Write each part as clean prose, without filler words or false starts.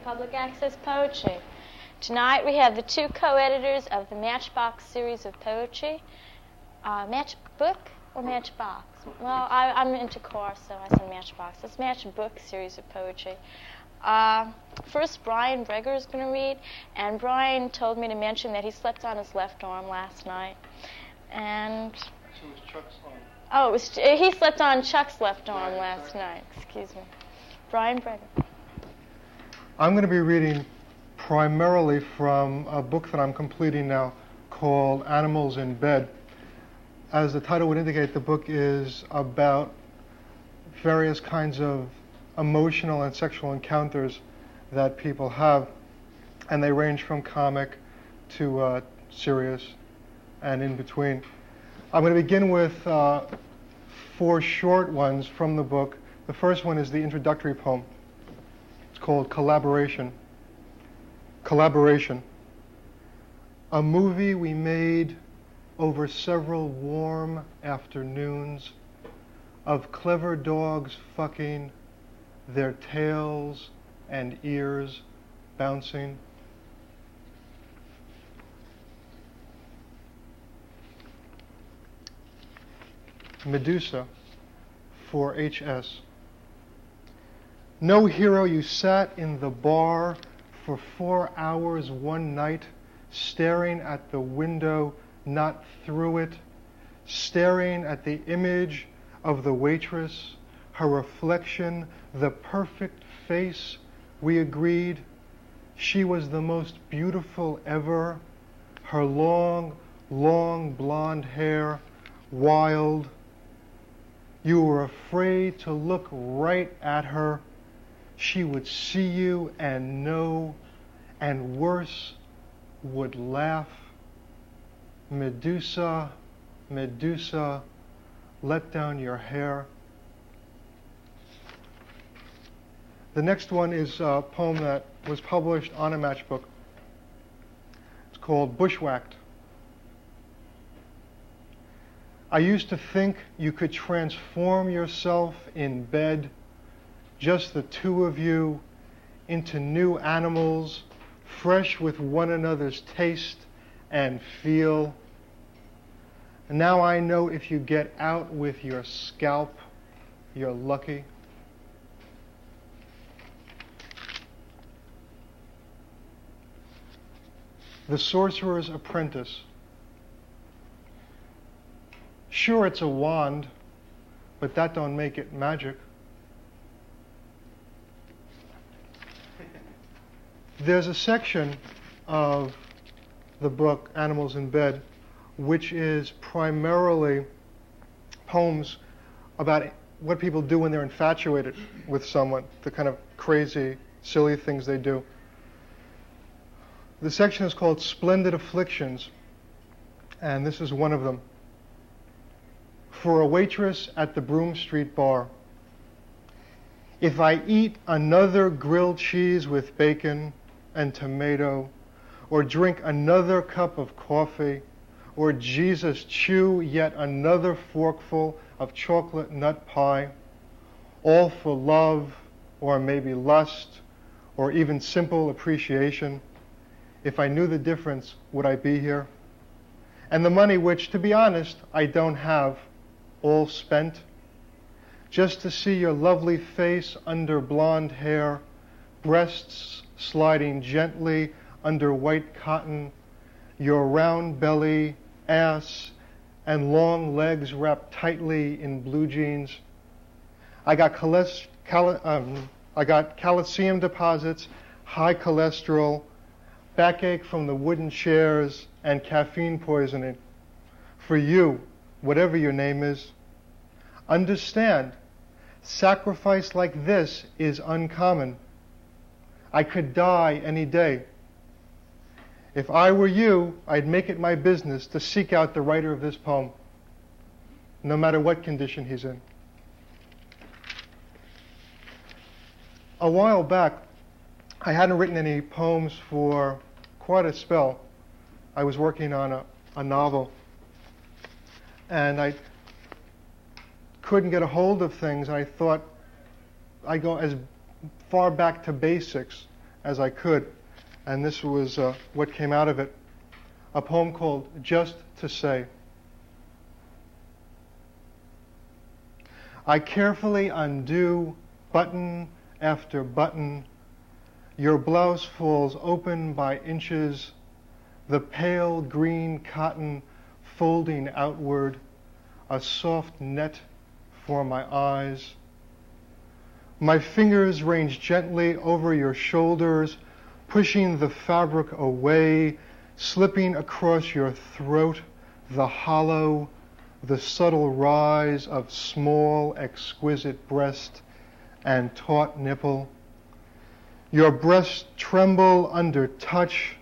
Public Access Poetry. Tonight we have the two co-editors of the Matchbox series of poetry. Matchbook or Matchbox? Well, I'm into cars, so I say Matchbox. It's Matchbook series of poetry. First, Breger is going to read, and Brian told me to mention that he slept on his left arm last night. And so it was Chuck's arm. Oh, he slept on Chuck's left arm last night. Excuse me. Brian Breger. I'm going to be reading primarily from a book that I'm completing now called Animals in Bed. As the title would indicate, the book is about various kinds of emotional and sexual encounters that people have, and they range from comic to serious and in between. I'm going to begin with 4 short ones from the book. The first one is the introductory poem. It's called Collaboration. Collaboration. A movie we made over several warm afternoons of clever dogs fucking, their tails and ears bouncing. Medusa for HS. No hero, you sat in the bar for 4 hours one night, staring at the window, not through it, staring at the image of the waitress, her reflection, the perfect face. We agreed she was the most beautiful ever, her long, long blonde hair, wild. You were afraid to look right at her. She would see you and know, and worse, would laugh. Medusa, Medusa, let down your hair. The next one is a poem that was published on a matchbook. It's called Bushwhacked. I used to think you could transform yourself in bed, just the two of you, into new animals, fresh with one another's taste and feel. And now I know if you get out with your scalp, you're lucky. The Sorcerer's Apprentice. Sure, it's a wand, but that don't make it magic. There's a section of the book, Animals in Bed, which is primarily poems about what people do when they're infatuated with someone, the kind of crazy, silly things they do. The section is called Splendid Afflictions, and this is one of them. For a waitress at the Broome Street bar. If I eat another grilled cheese with bacon and tomato, or drink another cup of coffee, or Jesus chew yet another forkful of chocolate nut pie, all for love, or maybe lust, or even simple appreciation, if I knew the difference, would I be here? And the money which, to be honest, I don't have, all spent, just to see your lovely face under blonde hair, breasts sliding gently under white cotton, your round belly, ass, and long legs wrapped tightly in blue jeans. I got calcium deposits, high cholesterol, backache from the wooden chairs, and caffeine poisoning. For you, whatever your name is, understand, sacrifice like this is uncommon. I could die any day. If I were you, I'd make it my business to seek out the writer of this poem, no matter what condition he's in. A while back, I hadn't written any poems for quite a spell. I was working on a novel, and I couldn't get a hold of things. I thought I'd go as far back to basics as I could, and this was what came out of it. A poem called Just to Say. I carefully undo button after button. Your blouse falls open by inches, the pale green cotton folding outward, a soft net for my eyes. My fingers range gently over your shoulders, pushing the fabric away, slipping across your throat, the hollow, the subtle rise of small, exquisite breast and taut nipple. Your breasts tremble under touch,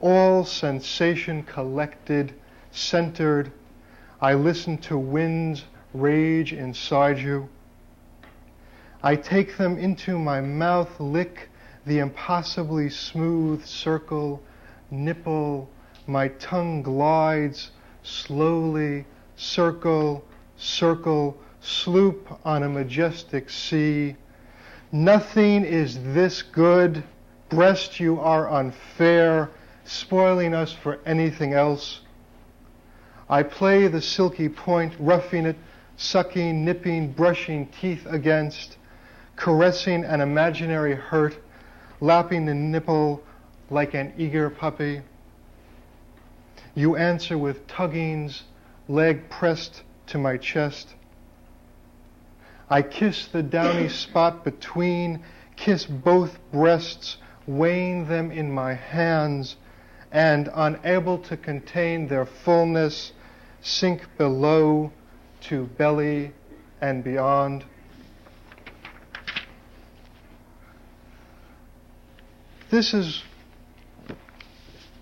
all sensation collected, centered. I listen to winds rage inside you. I take them into my mouth, lick the impossibly smooth circle, nipple. My tongue glides slowly, circle, circle, sloop on a majestic sea. Nothing is this good. Breast, you are unfair, spoiling us for anything else. I play the silky point, roughing it, sucking, nipping, brushing teeth against, caressing an imaginary hurt, lapping the nipple like an eager puppy. You answer with tuggings, leg pressed to my chest. I kiss the downy spot between, kiss both breasts, weighing them in my hands, and unable to contain their fullness, sink below to belly and beyond. This is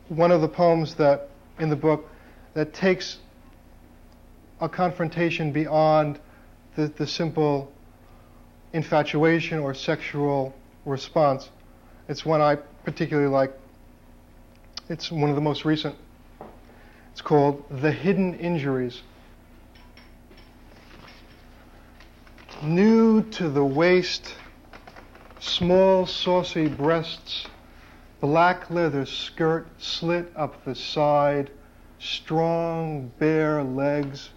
one of the poems that in the book that takes a confrontation beyond the simple infatuation or sexual response. It's one I particularly like. It's one of the most recent. It's called The Hidden Injuries. Nude to the waist, small saucy breasts, black leather skirt slit up the side, strong bare legs.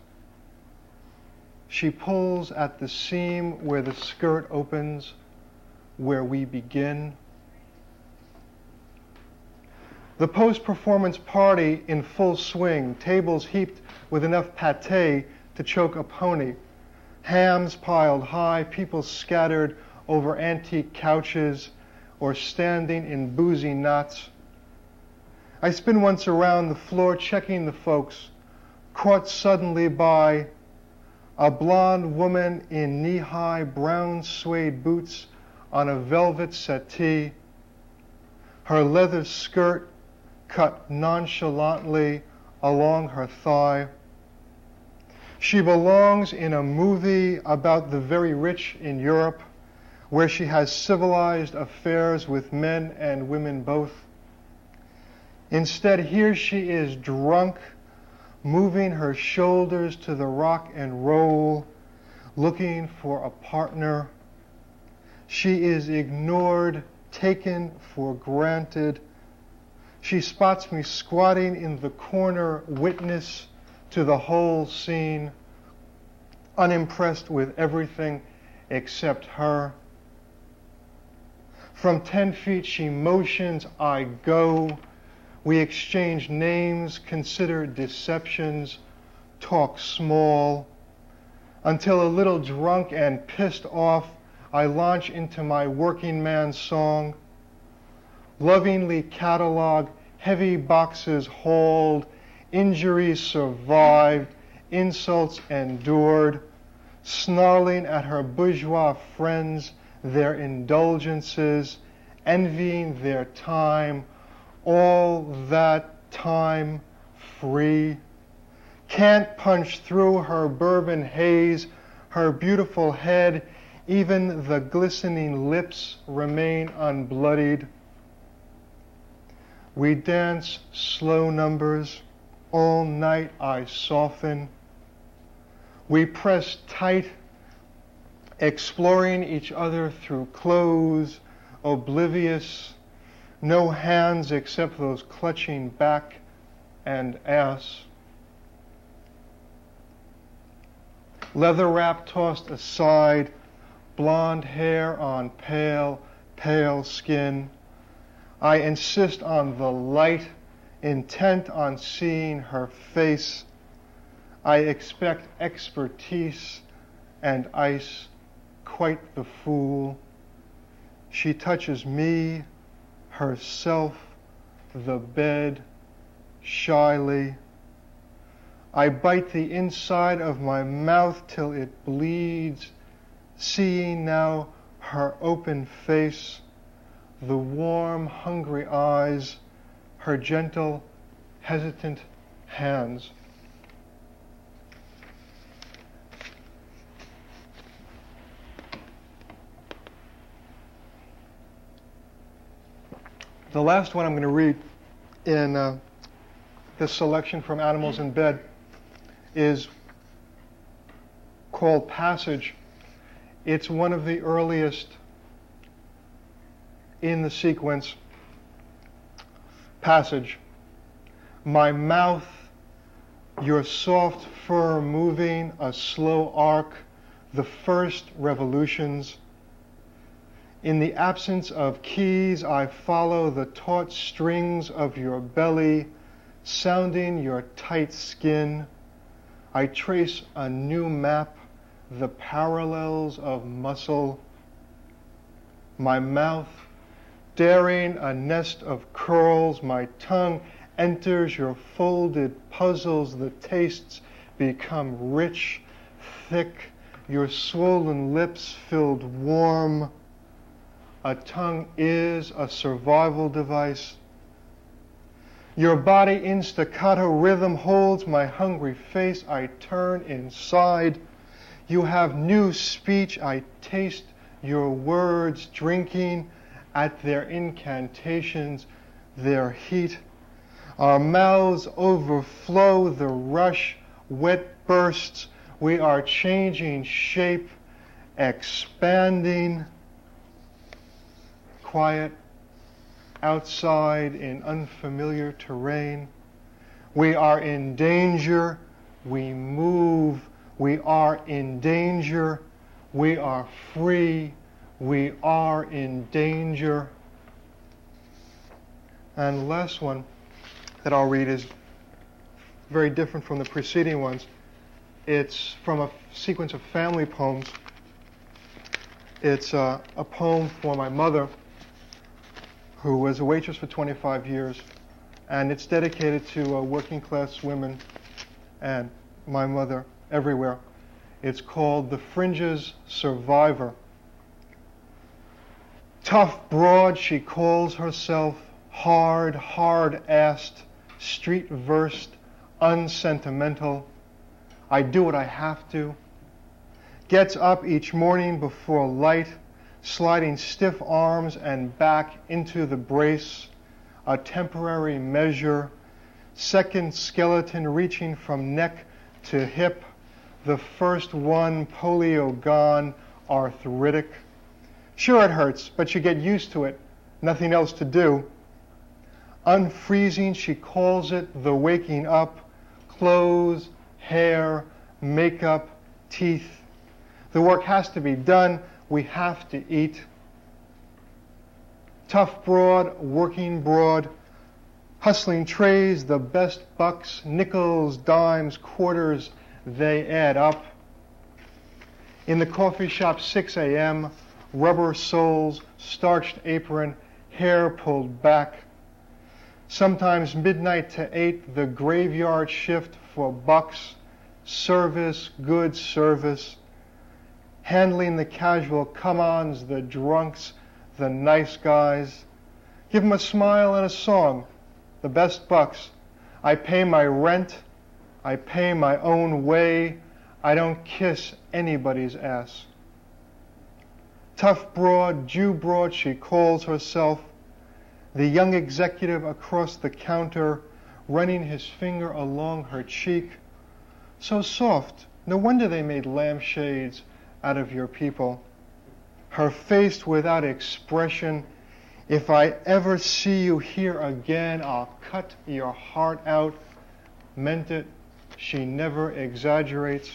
She pulls at the seam where the skirt opens, where we begin. The post-performance party in full swing, tables heaped with enough pâté to choke a pony, hams piled high, people scattered over antique couches or standing in boozy knots. I spin once around the floor checking the folks, caught suddenly by a blonde woman in knee-high brown suede boots on a velvet settee, her leather skirt cut nonchalantly along her thigh. She belongs in a movie about the very rich in Europe, where she has civilized affairs with men and women both. Instead, here she is drunk, moving her shoulders to the rock and roll, looking for a partner. She is ignored, taken for granted. She spots me squatting in the corner, witness to the whole scene, unimpressed with everything except her. From 10 feet she motions, I go. We exchange names, consider deceptions, talk small, until a little drunk and pissed off, I launch into my working man song. Lovingly catalog, heavy boxes hauled, injuries survived, insults endured, snarling at her bourgeois friends, their indulgences, envying their time, all that time free. Can't punch through her bourbon haze, her beautiful head, even the glistening lips remain unbloodied. We dance slow numbers, all night I soften. We press tight, exploring each other through clothes, oblivious, no hands except those clutching back and ass. Leather wrap tossed aside, blonde hair on pale, pale skin. I insist on the light, intent on seeing her face. I expect expertise and ice, quite the fool. She touches me, herself, the bed, shyly. I bite the inside of my mouth till it bleeds, seeing now her open face, the warm, hungry eyes, her gentle, hesitant hands. The last one I'm going to read in this selection from Animals in Bed is called Passage. It's one of the earliest in the sequence. Passage. My mouth, your soft fur moving, a slow arc, the first revolutions. In the absence of keys, I follow the taut strings of your belly, sounding your tight skin. I trace a new map, the parallels of muscle. My mouth, daring a nest of curls, my tongue enters your folded puzzles. The tastes become rich, thick, your swollen lips filled warm. A tongue is a survival device. Your body in staccato rhythm holds my hungry face. I turn inside. You have new speech. I taste your words, drinking at their incantations, their heat. Our mouths overflow, the rush, wet bursts. We are changing shape, expanding. Quiet, outside in unfamiliar terrain. We are in danger. We move. We are in danger. We are free. We are in danger. And the last one that I'll read is very different from the preceding ones. It's from a sequence of family poems. It's a poem for my mother, who was a waitress for 25 years, and it's dedicated to working class women and my mother everywhere. It's called The Fringes Survivor. Tough broad, she calls herself, hard, hard-assed, street-versed, unsentimental. I do what I have to. Gets up each morning before light, sliding stiff arms and back into the brace, a temporary measure, second skeleton reaching from neck to hip, the first one polio gone, arthritic. Sure it hurts, but you get used to it, nothing else to do. Unfreezing, she calls it, the waking up, clothes, hair, makeup, teeth. The work has to be done. We have to eat. Tough broad, working broad, hustling trays, the best bucks, nickels, dimes, quarters, they add up. In the coffee shop, 6 a.m., rubber soles, starched apron, hair pulled back. Sometimes midnight to 8, the graveyard shift for bucks, service, good service. Handling the casual come-ons, the drunks, the nice guys. Give them a smile and a song, the best bucks. I pay my rent. I pay my own way. I don't kiss anybody's ass. Tough broad, Jew broad, she calls herself. The young executive across the counter, running his finger along her cheek. So soft, no wonder they made lampshades out of your people. Her face without expression, If I ever see you here again, I'll cut your heart out. Meant it. She never exaggerates.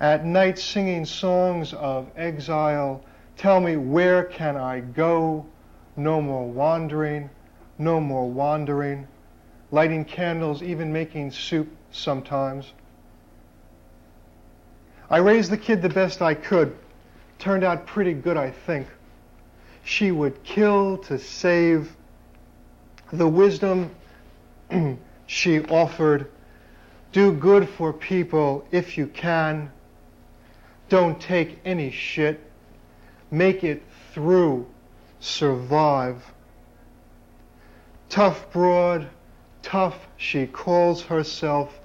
At night singing songs of exile, tell me, where can I go? No more wandering, no more wandering. Lighting candles, even making soup sometimes. I raised the kid the best I could. Turned out pretty good, I think. She would kill to save. The wisdom she offered, do good for people if you can. Don't take any shit. Make it through. Survive. Tough broad, tough she calls herself,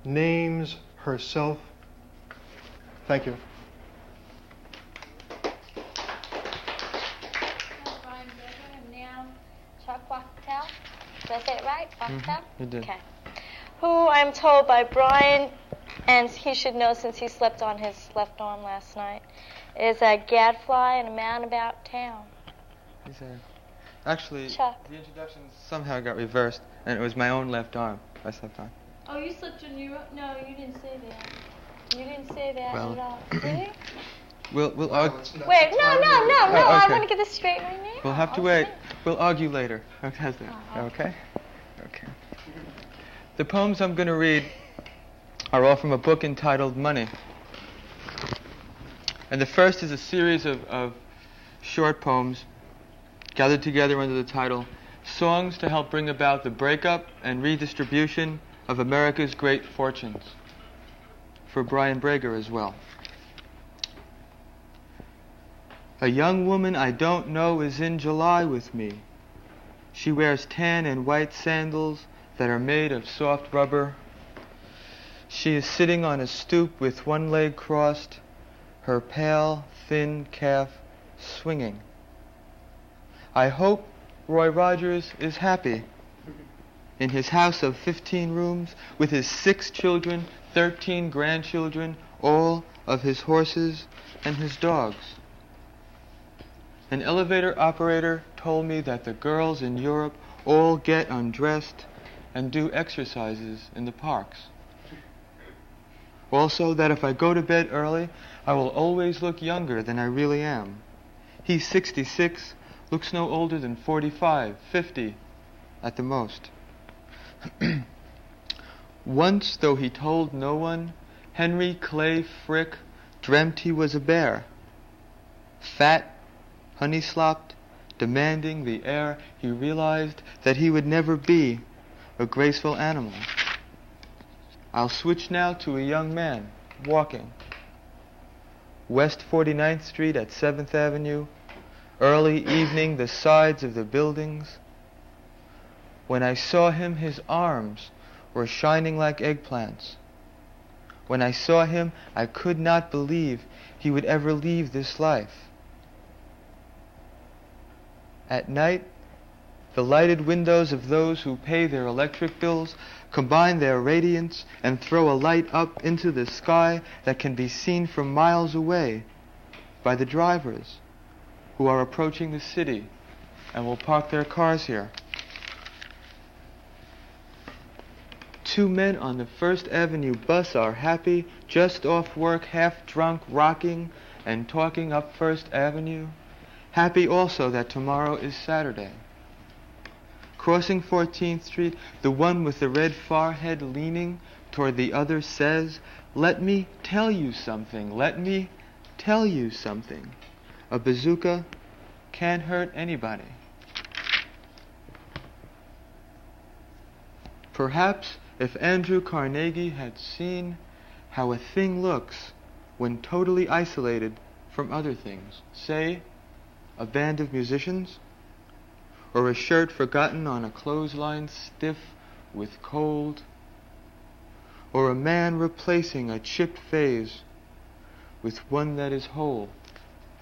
names herself. Thank you. Brian Breger and now Wachtel. Did I say it right? Wachtel? You did. Okay. Who I'm told by Brian, and he should know since he slept on his left arm last night, is a gadfly and a man about town. Actually, Chuck. the introduction somehow got reversed, and it was my own left arm I slept on. Oh, you slept on your... No, you didn't say that. You didn't say that Well, at all. Really? We'll argue. Wait, no, I okay. want to get this straight right now. We'll have to wait. We'll argue later. Okay. Okay. Okay. The poems I'm going to read are all from a book entitled Money. And the first is a series of short poems gathered together under the title Songs to Help Bring About the Breakup and Redistribution of America's Great Fortunes, for Brian Breger as well. A young woman I don't know is in July with me. She wears tan and white sandals that are made of soft rubber. She is sitting on a stoop with one leg crossed, her pale, thin calf swinging. I hope Roy Rogers is happy in his house of 15 rooms with his 6 children, 13 grandchildren, all of his horses and his dogs. An elevator operator told me that the girls in Europe all get undressed and do exercises in the parks. Also, that if I go to bed early, I will always look younger than I really am. He's 66, looks no older than 45, 50 at the most. Once, though he told no one, Henry Clay Frick dreamt he was a bear. Fat, honey-slopped, demanding the air, he realized that he would never be a graceful animal. I'll switch now to a young man walking. West 49th Street at 7th Avenue, early evening, the sides of the buildings. When I saw him, his arms were shining like eggplants. When I saw him, I could not believe he would ever leave this life. At night, the lighted windows of those who pay their electric bills combine their radiance and throw a light up into the sky that can be seen from miles away by the drivers who are approaching the city and will park their cars here. 2 men on the First Avenue bus are happy, just off work, half drunk, rocking and talking up First Avenue. Happy also that tomorrow is Saturday. Crossing 14th Street, the one with the red forehead leaning toward the other says, "Let me tell you something, let me tell you something. A bazooka can't hurt anybody." Perhaps if Andrew Carnegie had seen how a thing looks when totally isolated from other things, say, a band of musicians, or a shirt forgotten on a clothesline stiff with cold, or a man replacing a chipped vase with one that is whole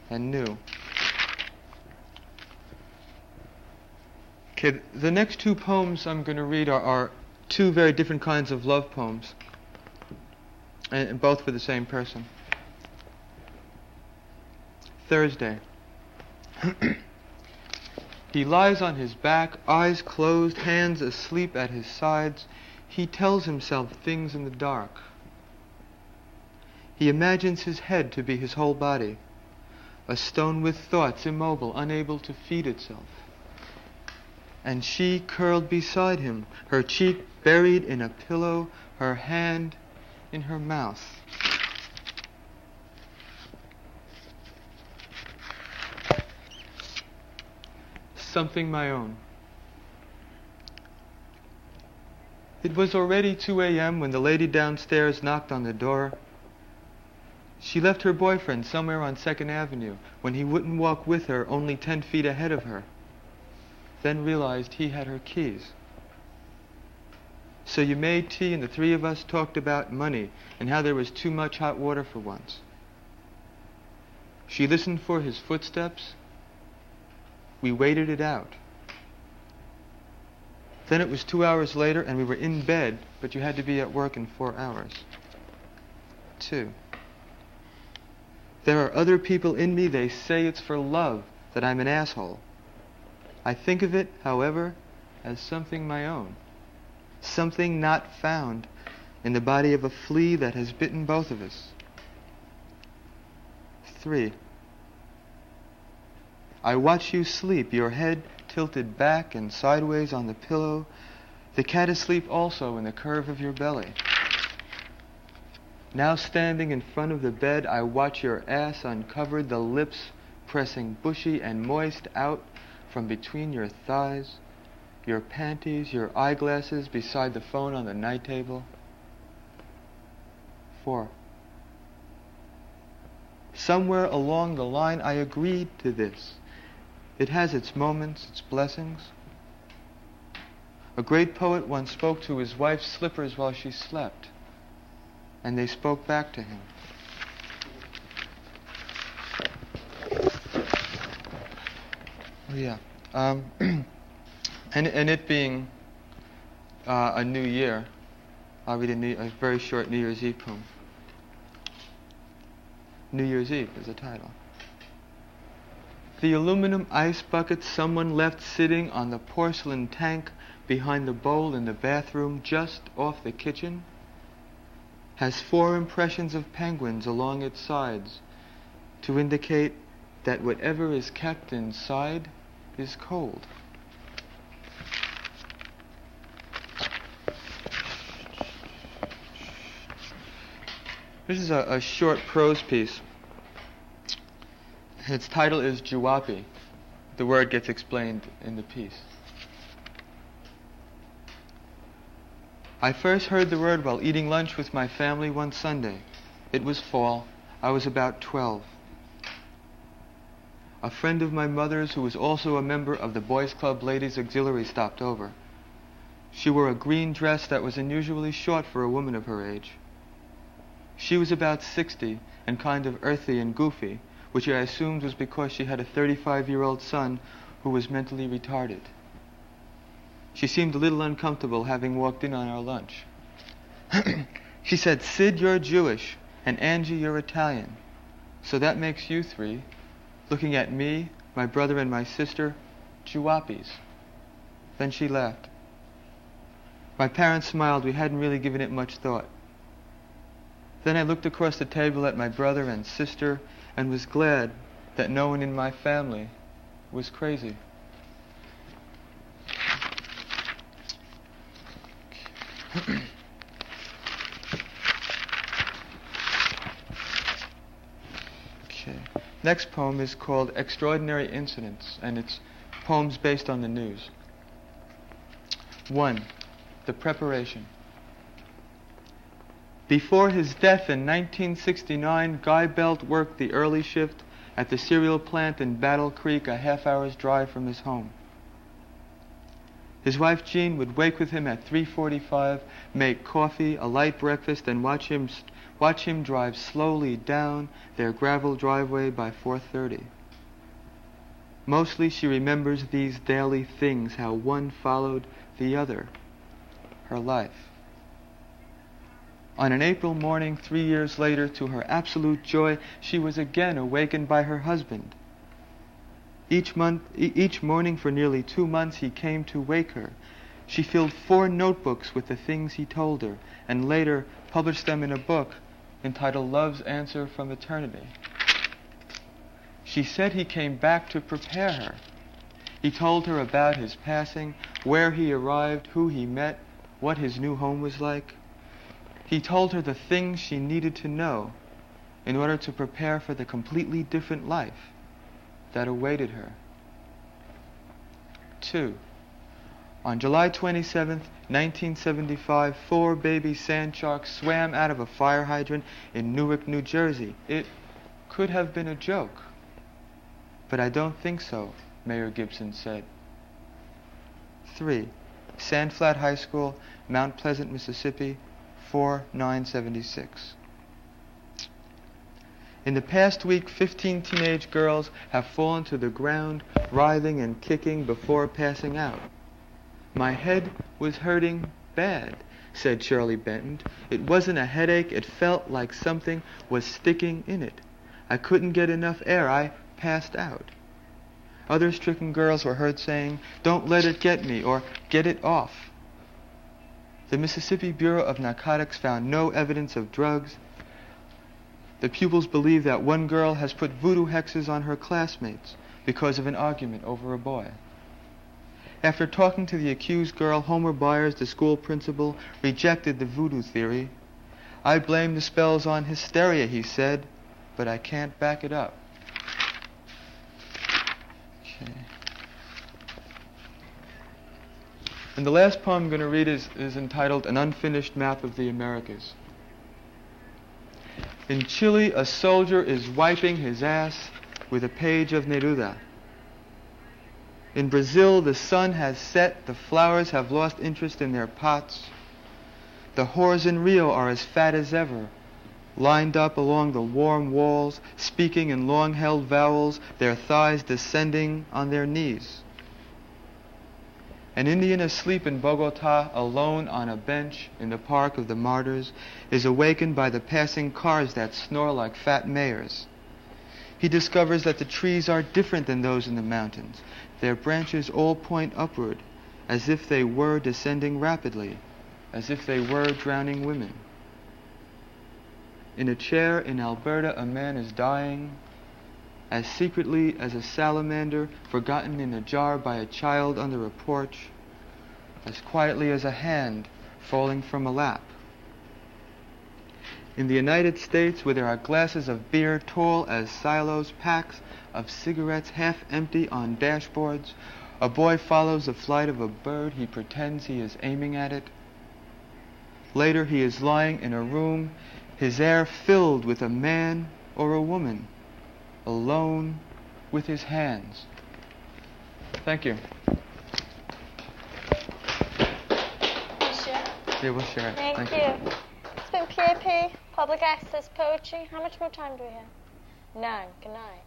and new. Okay, the next 2 poems I'm going to read are 2 very different kinds of love poems, and both for the same person. Thursday. He lies on his back, eyes closed, hands asleep at his sides. He tells himself things in the dark. He imagines his head to be his whole body, a stone with thoughts, immobile, unable to feed itself. And she curled beside him, her cheek buried in a pillow, her hand in her mouth. Something my own. It was already 2 a.m. when the lady downstairs knocked on the door. She left her boyfriend somewhere on 2nd Avenue when he wouldn't walk with her, only 10 feet ahead of her. Then realized he had her keys. So you made tea and the three of us talked about money and how there was too much hot water for once. She listened for his footsteps. We waited it out. Then it was 2 hours later and we were in bed, but you had to be at work in 4 hours. 2. There are other people in me, they say it's for love that I'm an asshole. I think of it, however, as something my own. Something not found in the body of a flea that has bitten both of us. 3. I watch you sleep, your head tilted back and sideways on the pillow, the cat asleep also in the curve of your belly. Now standing in front of the bed, I watch your ass uncovered, the lips pressing bushy and moist out from between your thighs, your panties, your eyeglasses beside the phone on the night table. 4. Somewhere along the line I agreed to this. It has its moments, its blessings. A great poet once spoke to his wife's slippers while she slept, and they spoke back to him. Oh yeah. And it being a new year, I'll read a very short New Year's Eve poem. New Year's Eve is the title. The aluminum ice bucket someone left sitting on the porcelain tank behind the bowl in the bathroom just off the kitchen has 4 impressions of penguins along its sides to indicate that whatever is kept inside is cold. This is a short prose piece. Its title is Juwapi. The word gets explained in the piece. I first heard the word while eating lunch with my family one Sunday. It was fall. I was about 12. A friend of my mother's, who was also a member of the Boys Club Ladies Auxiliary, stopped over. She wore a green dress that was unusually short for a woman of her age. She was about 60 and kind of earthy and goofy, which I assumed was because she had a 35-year-old son who was mentally retarded. She seemed a little uncomfortable having walked in on our lunch. She said, "Sid, you're Jewish, and Angie, you're Italian. So that makes you 3, looking at me, my brother, and my sister, Juwapis." Then she laughed. My parents smiled. We hadn't really given it much thought. Then I looked across the table at my brother and sister and was glad that no one in my family was crazy. Okay. Next poem is called Extraordinary Incidents, and it's poems based on the news. 1. The Preparation. Before his death in 1969, Guy Belt worked the early shift at the cereal plant in Battle Creek, a half-hour's drive from his home. His wife Jean would wake with him at 3:45, make coffee, a light breakfast, and watch him drive slowly down their gravel driveway by 4:30. Mostly she remembers these daily things, how one followed the other, her life. On an April morning 3 years later, to her absolute joy, she was again awakened by her husband. Each morning for nearly 2 months he came to wake her. She filled 4 notebooks with the things he told her, and later published them in a book entitled Love's Answer from Eternity. She said he came back to prepare her. He told her about his passing, where he arrived, who he met, what his new home was like. He told her the things she needed to know in order to prepare for the completely different life that awaited her. 2. On July 27, 1975, 4 baby sand sharks swam out of a fire hydrant in Newark, New Jersey. It could have been a joke, but I don't think so, Mayor Gibson said. 3. Sandflat High School, Mount Pleasant, Mississippi, 4/9/76. In the past week, 15 teenage girls have fallen to the ground, writhing and kicking before passing out. My head was hurting bad, said Shirley Benton. It wasn't a headache. It felt like something was sticking in it. I couldn't get enough air. I passed out. Other stricken girls were heard saying, "Don't let it get me," or "Get it off." The Mississippi Bureau of Narcotics found no evidence of drugs. The pupils believe that one girl has put voodoo hexes on her classmates because of an argument over a boy. After talking to the accused girl, Homer Byers, the school principal, rejected the voodoo theory. "I blame the spells on hysteria," he said, "but I can't back it up." Okay. And the last poem I'm going to read is entitled An Unfinished Map of the Americas. In Chile, a soldier is wiping his ass with a page of Neruda. In Brazil, the sun has set, the flowers have lost interest in their pots. The whores in Rio are as fat as ever, lined up along the warm walls, speaking in long-held vowels, their thighs descending on their knees. An Indian asleep in Bogota, alone on a bench in the Park of the Martyrs, is awakened by the passing cars that snore like fat mayors. He discovers that the trees are different than those in the mountains. Their branches all point upward, as if they were descending rapidly, as if they were drowning women. In a chair in Alberta, a man is dying, as secretly as a salamander forgotten in a jar by a child under a porch, as quietly as a hand falling from a lap. In the United States, where there are glasses of beer tall as silos, packs of cigarettes half empty on dashboards, a boy follows the flight of a bird. He pretends he is aiming at it. Later, he is lying in a room, his air filled with a man or a woman, alone with his hands. Thank you. Yeah, we'll share it. Thank you. It's been PAP, Public Access Poetry. How much more time do we have? None. Good night.